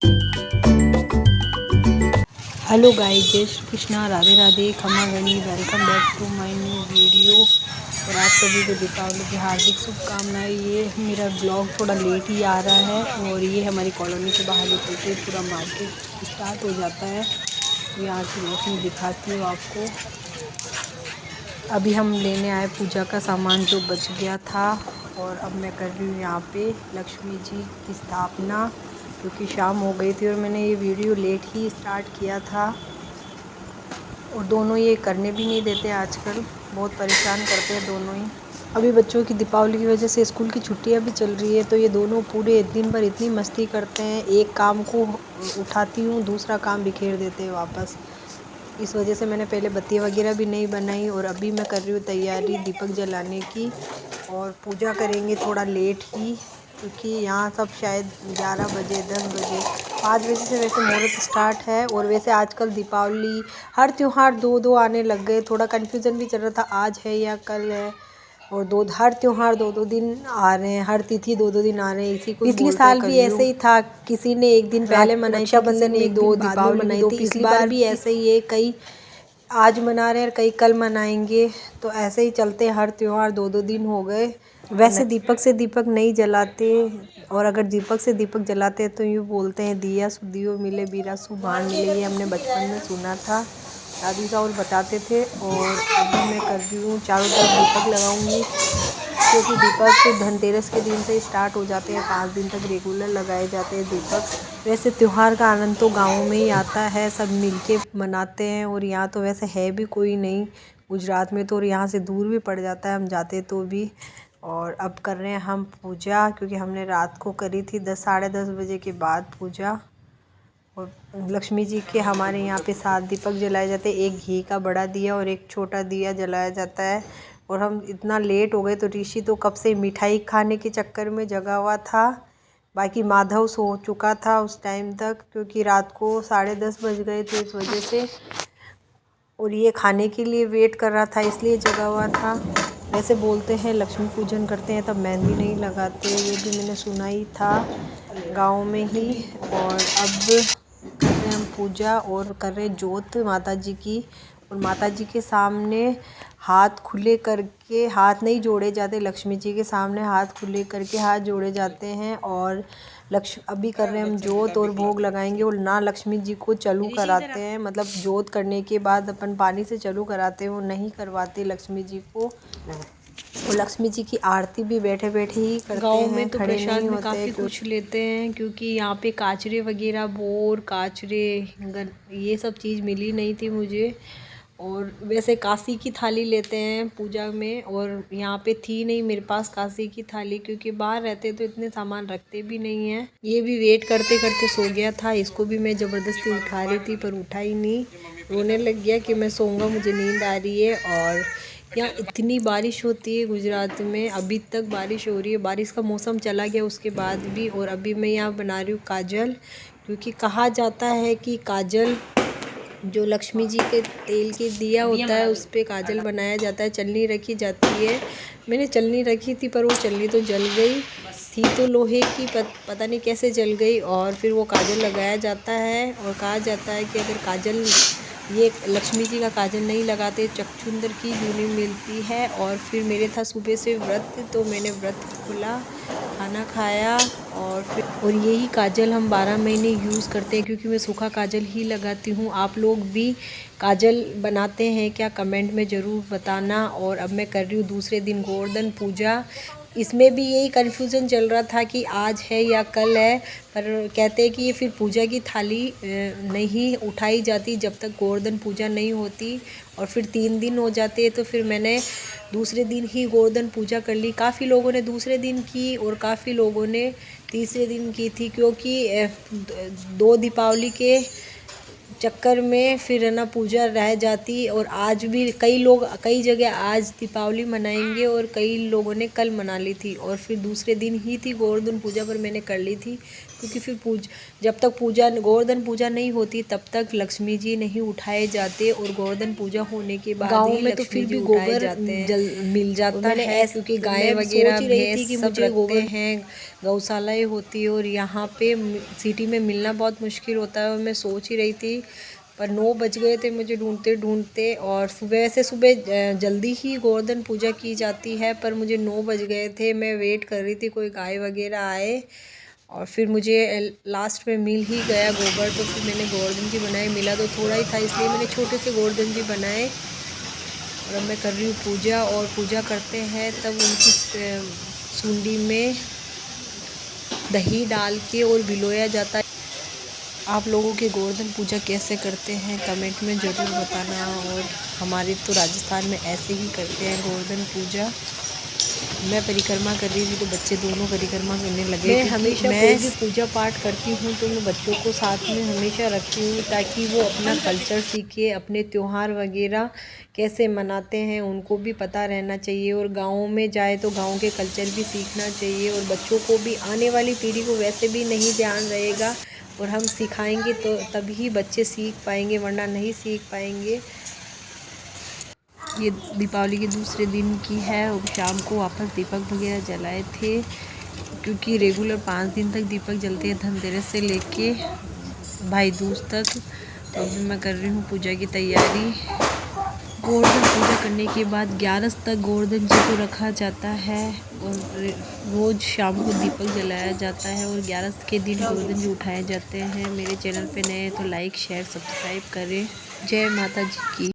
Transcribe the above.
Hello guys, जय श्री कृष्णा, राधे राधे, खमा गणी। Welcome back to my new video. और आप सभी को दीपावली की हार्दिक शुभकामनाएं। ये मेरा ब्लॉग थोड़ा लेट ही आ रहा है और ये हमारी कॉलोनी के बाहर निकलते पूरा मार्केट स्टार्ट हो जाता है। यहाँ की रोशनी दिखाती हूँ आपको। अभी हम लेने आए पूजा का सामान जो बच गया था और अब मैं कर रही हूँ यहाँ पे लक्ष्मी जी की स्थापना, क्योंकि शाम हो गई थी और मैंने ये वीडियो लेट ही स्टार्ट किया था। और दोनों ये करने भी नहीं देते, आजकल बहुत परेशान करते हैं दोनों ही। अभी बच्चों की दीपावली की वजह से स्कूल की छुट्टियां भी चल रही है, तो ये दोनों पूरे दिन भर इतनी मस्ती करते हैं। एक काम को उठाती हूँ, दूसरा काम बिखेर देते हैं वापस। इस वजह से मैंने पहले बत्ती वगैरह भी नहीं बनाई और अभी मैं कर रही हूँ तैयारी दीपक जलाने की। और पूजा करेंगे थोड़ा लेट ही, क्योंकि यहाँ सब शायद 11 बजे 10 बजे 5 बजे से वैसे मुहूर्त स्टार्ट है। और वैसे आजकल दीपावली हर त्यौहार दो दो आने लग गए, थोड़ा कन्फ्यूज़न भी चल रहा था आज है या कल है। और हर त्यौहार दो दो दिन आ रहे हैं, हर तिथि दो दो दिन आ रहे हैं। इसी को पिछले साल भी ऐसे ही था, किसी ने एक दिन पहले मनाई, रक्षाबंधन में 2 दीपावली मनाई थी। पिछली बार भी ऐसे ही है, कई आज मना रहे हैं और कई कल मनाएंगे। तो ऐसे ही चलते हर त्यौहार दो दो दिन हो गए। वैसे दीपक से दीपक नहीं जलाते, और अगर दीपक से दीपक जलाते हैं तो यूँ बोलते हैं दिया सु दियो मिले बीरा सु बाण मिले। ये हमने बचपन में सुना था, दादी साहब बताते थे। और अभी मैं कर रही हूँ चारों तरफ दीपक लगाऊंगी, क्योंकि दीपक धनतेरस के दिन से स्टार्ट हो जाते हैं, 5 दिन तक रेगुलर लगाए जाते हैं दीपक। वैसे त्यौहार का आनंद तो गाँव में ही आता है, सब मिलके मनाते हैं। और यहाँ तो वैसे है भी कोई नहीं गुजरात में तो, और यहाँ से दूर भी पड़ जाता है हम जाते तो भी। और अब कर रहे हैं हम पूजा, क्योंकि हमने रात को करी थी 10 साढ़े 10 बजे के बाद पूजा। और लक्ष्मी जी के हमारे यहाँ पे 7 दीपक जलाए जाते हैं, एक घी का बड़ा दिया और एक छोटा दिया जलाया जाता है। और हम इतना लेट हो गए तो ऋषि तो कब से मिठाई खाने के चक्कर में जगा हुआ था, बाकी माधव सो चुका था उस टाइम तक, क्योंकि रात को 10:30 बज गए थे इस वजह से। और ये खाने के लिए वेट कर रहा था, इसलिए जगा हुआ था। वैसे बोलते हैं लक्ष्मी पूजन करते हैं तब मेहंदी नहीं लगाते, ये भी मैंने सुना ही था गांव में ही। और अब कर रहे हैं हम पूजा और कर रहे हैं जोत माता जी की। और माता जी के सामने हाथ खुले करके, हाथ नहीं जोड़े जाते, लक्ष्मी जी के सामने हाथ खुले करके हाथ जोड़े जाते हैं। और अभी कर रहे हैं हम जोत और भोग लगाएंगे। और ना लक्ष्मी जी को चालू कराते हैं, मतलब जोत करने के बाद अपन पानी से चालू कराते हैं, वो नहीं करवाते लक्ष्मी जी को। और लक्ष्मी जी की आरती भी बैठे बैठे ही करते हैं, गाँव में तो प्रसाद में काफ़ी कुछ लेते हैं, क्योंकि यहाँ पे काचरे वगैरह, बोर काचरे ये सब चीज़ मिली नहीं थी मुझे। और वैसे काशी की थाली लेते हैं पूजा में, और यहाँ पे थी नहीं मेरे पास काशी की थाली, क्योंकि बाहर रहते तो इतने सामान रखते भी नहीं हैं। ये भी वेट करते करते सो गया था, इसको भी मैं ज़बरदस्ती उठा रही थी पर उठा ही नहीं, रोने लग गया कि मैं सोऊंगा, मुझे नींद आ रही है। और यहाँ इतनी बारिश होती है गुजरात में, अभी तक बारिश हो रही है, बारिश का मौसम चला गया उसके बाद भी। और अभी मैं यहाँ बना रही हूँ काजल, क्योंकि कहा जाता है कि काजल जो लक्ष्मी जी के तेल के दिया होता है उस पर काजल बनाया जाता है, चलनी रखी जाती है। मैंने चलनी रखी थी पर वो चलनी तो जल गई थी, तो लोहे की पता नहीं कैसे जल गई। और फिर वो काजल लगाया जाता है, और कहा जाता है कि अगर काजल ये लक्ष्मी जी का काजल नहीं लगाते चकचुंदर की यूनी मिलती है। और फिर मेरे था सुबह से व्रत, तो मैंने व्रत खोला, खाना खाया। और यही काजल हम 12 महीने यूज़ करते हैं, क्योंकि मैं सूखा काजल ही लगाती हूँ। आप लोग भी काजल बनाते हैं क्या, कमेंट में ज़रूर बताना। और अब मैं कर रही हूँ दूसरे दिन गोवर्धन पूजा। इसमें भी यही कन्फ्यूज़न चल रहा था कि आज है या कल है, पर कहते हैं कि ये फिर पूजा की थाली नहीं उठाई जाती जब तक गोवर्धन पूजा नहीं होती। और फिर 3 दिन हो जाते हैं, तो फिर मैंने दूसरे दिन ही गोवर्धन पूजा कर ली। काफ़ी लोगों ने दूसरे दिन की और काफ़ी लोगों ने तीसरे दिन की थी, क्योंकि 2 दीपावली के चक्कर में फिर है ना पूजा रह जाती। और आज भी कई लोग कई जगह आज दीपावली मनाएंगे और कई लोगों ने कल मना ली थी, और फिर दूसरे दिन ही थी गोवर्धन पूजा, पर मैंने कर ली थी क्योंकि फिर जब तक गोवर्धन पूजा नहीं होती तब तक लक्ष्मी जी नहीं उठाए जाते, और गोवर्धन पूजा होने के बाद गाँव में तो फिर भी गोबर मिल जाता है, क्योंकि गाय वगैरह भैंस सब रखते हैं, गौशालाएँ होती है, और यहाँ पे सिटी में मिलना बहुत मुश्किल होता है। और मैं सोच ही रही थी, पर 9 बज गए थे मुझे ढूंढते ढूंढते, और सुबह जल्दी ही गोवर्धन पूजा की जाती है, पर मुझे 9 बज गए थे। मैं वेट कर रही थी कोई गाय वगैरह आए, और फिर मुझे लास्ट में मिल ही गया गोबर, तो फिर मैंने गोवर्धन जी बनाए। मिला तो थोड़ा ही था, इसलिए मैंने छोटे से गोवर्धन जी बनाए। और अब मैं कर रही हूँ पूजा, और पूजा करते हैं तब उनकी सुंडी में दही डाल के और भिगोया जाता है। आप लोगों के गोवर्धन पूजा कैसे करते हैं कमेंट में ज़रूर बताना। और हमारे तो राजस्थान में ऐसे ही करते हैं गोवर्धन पूजा। मैं परिक्रमा कर रही थी तो बच्चे दोनों परिक्रमा करने लगे। मैं हमेशा कोई भी पूजा पाठ करती हूँ तो मैं बच्चों को साथ में हमेशा रखती हूँ, ताकि वो अपना कल्चर सीखे, अपने त्यौहार वगैरह कैसे मनाते हैं उनको भी पता रहना चाहिए। और गाँव में जाए तो गाँव के कल्चर भी सीखना चाहिए, और बच्चों को भी, आने वाली पीढ़ी को वैसे भी नहीं ध्यान रहेगा, और हम सिखाएंगे तो तभी बच्चे सीख पाएंगे, वरना नहीं सीख पाएंगे। ये दीपावली के दूसरे दिन की है, और शाम को वापस दीपक वगैरह जलाए थे, क्योंकि रेगुलर 5 दिन तक दीपक जलते हैं, धनतेरस से लेके भाई दूज तक। तो अभी मैं कर रही हूँ पूजा की तैयारी। गोवर्धन पूजा करने के बाद 11 तक गोवर्धन जी को रखा जाता है, और रोज़ शाम को दीपक जलाया जाता है, और 11 के दिन गोवर्धन जी उठाए जाते हैं। मेरे चैनल पे नए हैं तो लाइक शेयर सब्सक्राइब करें। जय माता जी की।